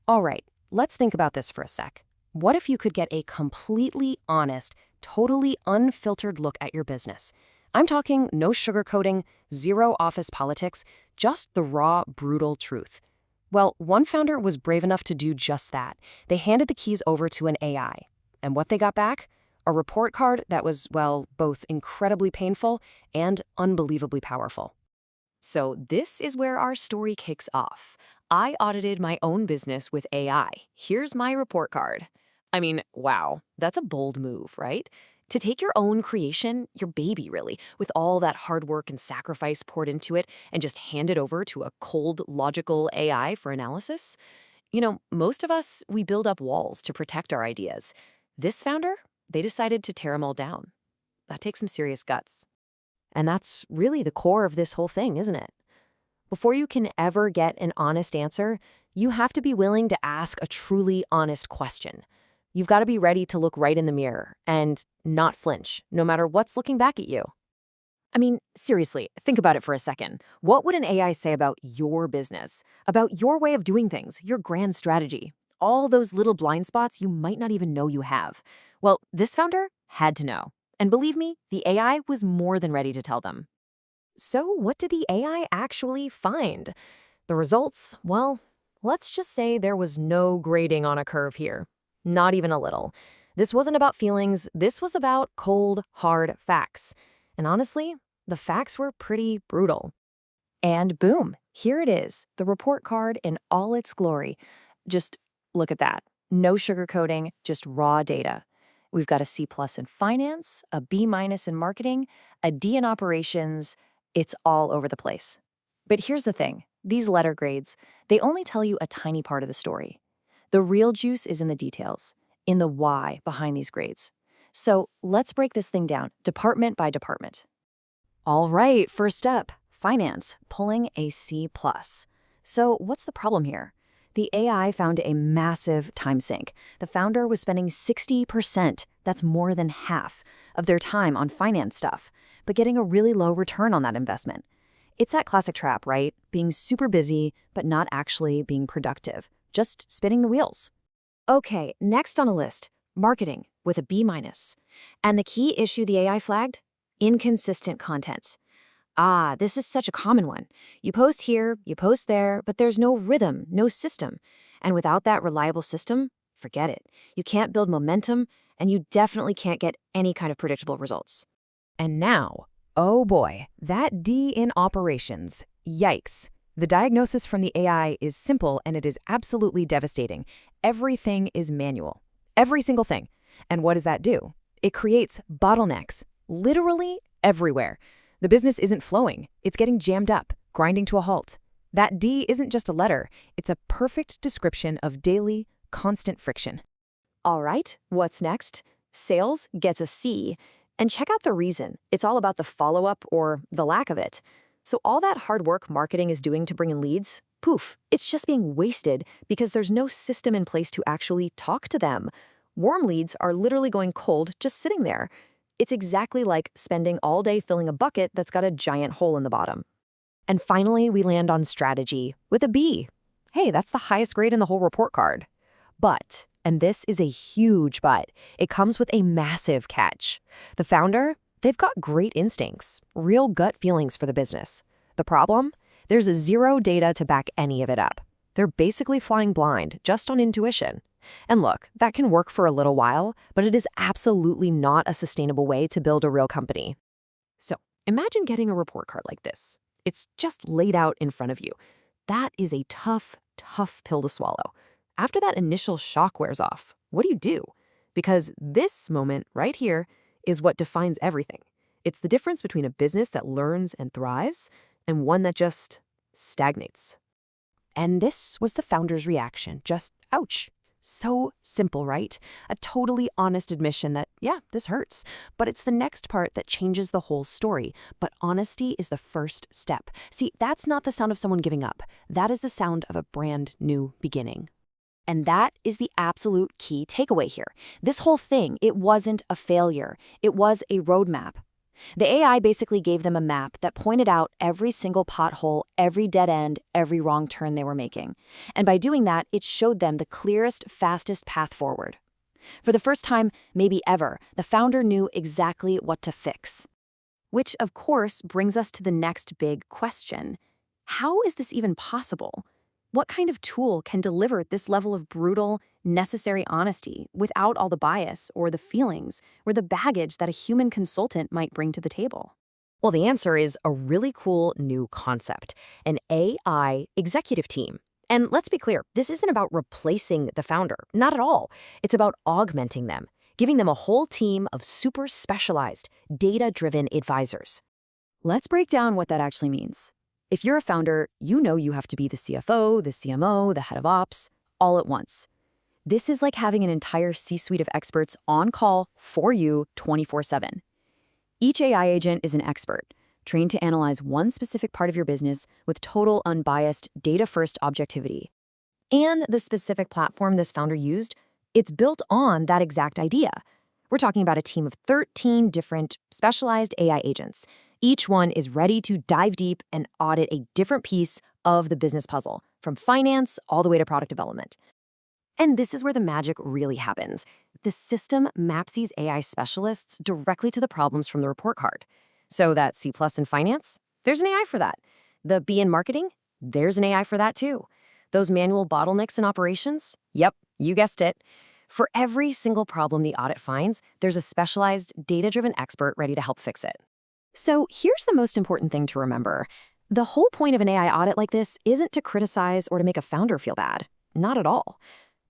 All right, let's think about this for a sec. What if you could get a completely honest, totally unfiltered look at your business? I'm talking no sugarcoating, zero office politics, just the raw, brutal truth. Well, one founder was brave enough to do just that. They handed the keys over to an AI. And what they got back? A report card that was, well, both incredibly painful and unbelievably powerful. So this is where our story kicks off. I audited my own business with AI. Here's my report card. I mean, wow, that's a bold move, right? To take your own creation, your baby really, with all that hard work and sacrifice poured into it, and just hand it over to a cold, logical AI for analysis? Most of us, we build up walls to protect our ideas. This founder, they decided to tear them all down. That takes some serious guts. And that's really the core of this whole thing, isn't it? Before you can ever get an honest answer, you have to be willing to ask a truly honest question. You've got to be ready to look right in the mirror and not flinch, no matter what's looking back at you. I mean, seriously, think about it for a second. What would an AI say about your business, about your way of doing things, your grand strategy, all those little blind spots you might not even know you have? Well, this founder had to know. And believe me, the AI was more than ready to tell them. So what did the AI actually find? The results, well, let's just say there was no grading on a curve here. Not even a little. This wasn't about feelings, this was about cold, hard facts. And honestly, the facts were pretty brutal. And boom, here it is, the report card in all its glory. Just look at that. No sugarcoating, just raw data. We've got a C+ in finance, a B- in marketing, a D in operations. It's all over the place. But here's the thing. These letter grades, they only tell you a tiny part of the story. The real juice is in the details, in the why behind these grades. So let's break this thing down, department by department. All right, first up, finance, pulling a C+. So what's the problem here? The AI found a massive time sink. The founder was spending 60%, that's more than half, of their time on finance stuff, but getting a really low return on that investment. It's that classic trap, right? Being super busy, but not actually being productive, just spinning the wheels. Okay, next on a list, marketing with a B-. And the key issue the AI flagged? Inconsistent content. This is such a common one. You post here, you post there, but there's no rhythm, no system. And without that reliable system, forget it. You can't build momentum, and you definitely can't get any kind of predictable results. And now, oh boy, that D in operations. Yikes. The diagnosis from the AI is simple and it is absolutely devastating. Everything is manual. Every single thing. And what does that do? It creates bottlenecks, literally everywhere. The business isn't flowing. It's getting jammed up, grinding to a halt. That D isn't just a letter. It's a perfect description of daily, constant friction. All right, what's next? Sales gets a C. And check out the reason. It's all about the follow-up or the lack of it. So all that hard work marketing is doing to bring in leads, poof, it's just being wasted because there's no system in place to actually talk to them. Warm leads are literally going cold just sitting there. It's exactly like spending all day filling a bucket that's got a giant hole in the bottom. And finally, we land on strategy with a B. Hey, that's the highest grade in the whole report card. But, and this is a huge but, it comes with a massive catch. The founder, they've got great instincts, real gut feelings for the business. The problem? There's zero data to back any of it up. They're basically flying blind, just on intuition. And look, that can work for a little while, but it is absolutely not a sustainable way to build a real company. So imagine getting a report card like this. It's just laid out in front of you. That is a tough, tough pill to swallow. After that initial shock wears off, what do? Because this moment right here is what defines everything. It's the difference between a business that learns and thrives and one that just stagnates. And this was the founder's reaction, just ouch. So simple, right? A totally honest admission that, yeah, this hurts. But it's the next part that changes the whole story. But honesty is the first step. See, that's not the sound of someone giving up. That is the sound of a brand new beginning. And that is the absolute key takeaway here. This whole thing, it wasn't a failure. It was a roadmap. The AI basically gave them a map that pointed out every single pothole, every dead end, every wrong turn they were making. And by doing that, it showed them the clearest, fastest path forward. For the first time, maybe ever, the founder knew exactly what to fix. Which, of course, brings us to the next big question. How is this even possible? What kind of tool can deliver this level of brutal, necessary honesty without all the bias or the feelings or the baggage that a human consultant might bring to the table? Well, the answer is a really cool new concept, an AI executive team. And let's be clear, this isn't about replacing the founder, not at all. It's about augmenting them, giving them a whole team of super specialized, data-driven advisors. Let's break down what that actually means. If you're a founder, you know you have to be the CFO, the CMO, the head of ops, all at once. This is like having an entire C-suite of experts on call for you 24/7. Each AI agent is an expert, trained to analyze one specific part of your business with total unbiased, data-first objectivity. And the specific platform this founder used, it's built on that exact idea. We're talking about a team of 13 different specialized AI agents. Each one is ready to dive deep and audit a different piece of the business puzzle, from finance all the way to product development. And this is where the magic really happens. The system maps these AI specialists directly to the problems from the report card. So that C+ in finance, there's an AI for that. The B in marketing, there's an AI for that too. Those manual bottlenecks in operations, yep, you guessed it. For every single problem the audit finds, there's a specialized, data-driven expert ready to help fix it. So here's the most important thing to remember. The whole point of an AI audit like this isn't to criticize or to make a founder feel bad. Not at all.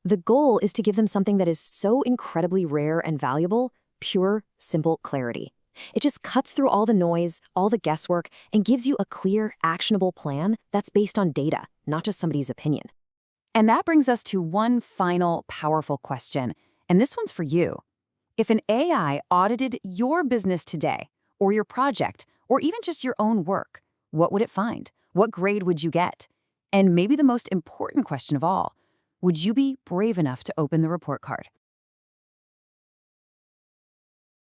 The goal is to give them something that is so incredibly rare and valuable, pure, simple clarity. It just cuts through all the noise, all the guesswork, and gives you a clear, actionable plan that's based on data, not just somebody's opinion. And that brings us to one final powerful question, and this one's for you. If an AI audited your business today, or your project, or even just your own work, what would it find? What grade would you get? And maybe the most important question of all, would you be brave enough to open the report card?